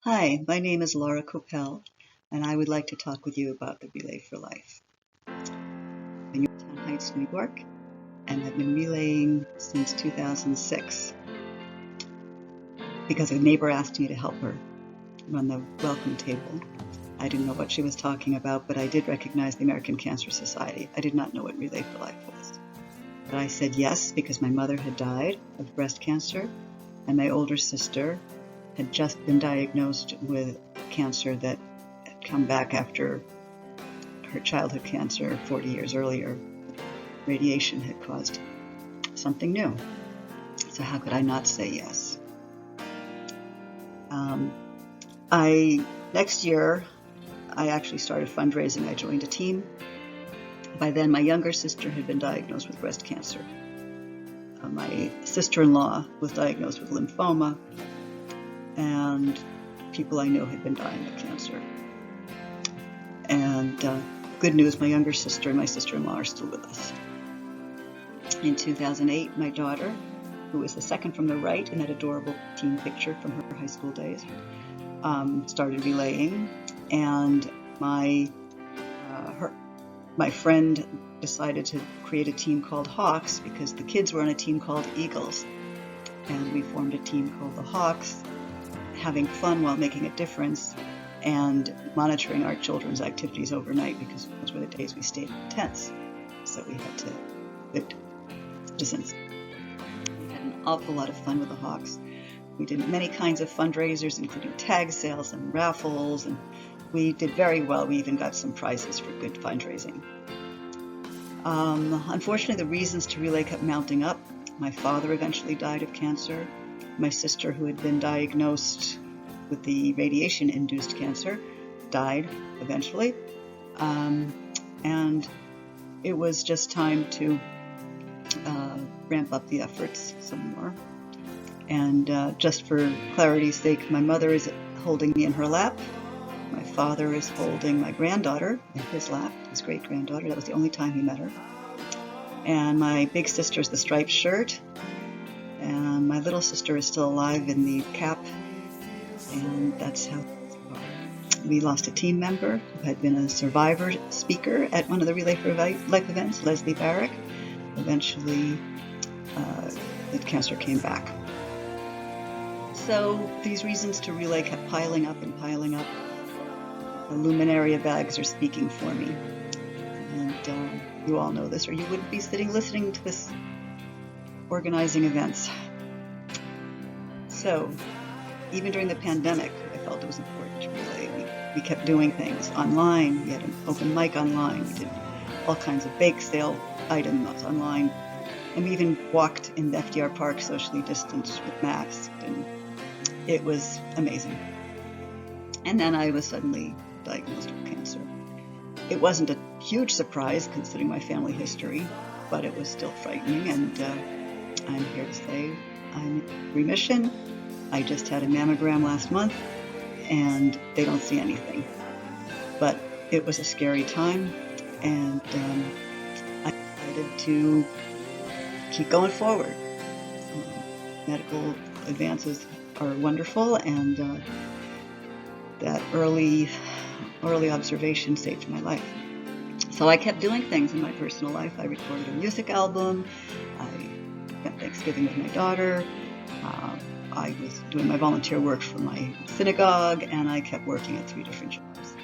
Hi, my name is Laura Copel, and I would like to talk with you about the Relay for Life. I'm in Town Heights, New York, and I've been relaying since 2006 because a neighbor asked me to help her run the welcome table. I didn't know what she was talking about, but I did recognize the American Cancer Society. I did not know what Relay for Life was. But I said yes because my mother had died of breast cancer, and my older sister had just been diagnosed with cancer that had come back after her childhood cancer 40 years earlier. Radiation had caused something new. So how could I not say yes? Next year, I actually started fundraising. I joined a team. By then, my younger sister had been diagnosed with breast cancer. My sister-in-law was diagnosed with lymphoma, and people I knew had been dying of cancer. And good news, my younger sister and my sister-in-law are still with us. In 2008, my daughter, who is the second from the right in that adorable team picture from her high school days, started relaying, and my friend decided to create a team called Hawks because the kids were on a team called Eagles, and we formed a team called the Hawks, having fun while making a difference and monitoring our children's activities overnight because those were the days we stayed in tents, so we had to good distance. We had an awful lot of fun with the Hawks. We did many kinds of fundraisers, including tag sales and raffles, and we did very well. We even got some prizes for good fundraising. Unfortunately, the reasons to relay kept mounting up. My father eventually died of cancer. My sister, who had been diagnosed with the radiation-induced cancer, died eventually. And it was just time to ramp up the efforts some more. And just for clarity's sake, my mother is holding me in her lap. My father is holding my granddaughter in his lap, his great-granddaughter. That was the only time he met her. And my big sister is the striped shirt. And my little sister is still alive in the cap. And that's how we lost a team member who had been a survivor speaker at one of the Relay for Life events, Leslie Barrick. Eventually, the cancer came back. So these reasons to relay kept piling up and piling up. The Luminaria bags are speaking for me. And you all know this, or you wouldn't be sitting listening to this organizing events. So even during the pandemic, I felt it was important to relay. We kept doing things online. We had an open mic online. We did all kinds of bake sale items online. And we even walked in the FDR Park socially distanced with masks. And it was amazing. And then I was suddenly diagnosed with cancer. It wasn't a huge surprise considering my family history, but it was still frightening. And I'm here to say I'm in remission. I just had a mammogram last month, and they don't see anything. But it was a scary time, and I decided to keep going forward. Medical advances are wonderful, and that early observation saved my life. So I kept doing things in my personal life. I recorded a music album. I spent Thanksgiving with my daughter. I was doing my volunteer work for my synagogue, and I kept working at 3 different jobs.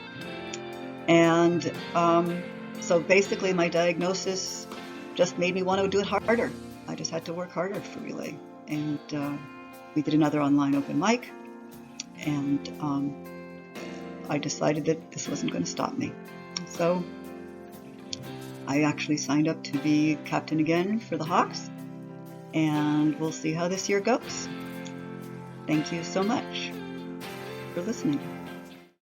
And so basically my diagnosis just made me want to do it harder. I just had to work harder for Relay. And we did another online open mic, and I decided that this wasn't going to stop me. So I actually signed up to be captain again for the Hawks, and we'll see how this year goes. Thank you so much for listening.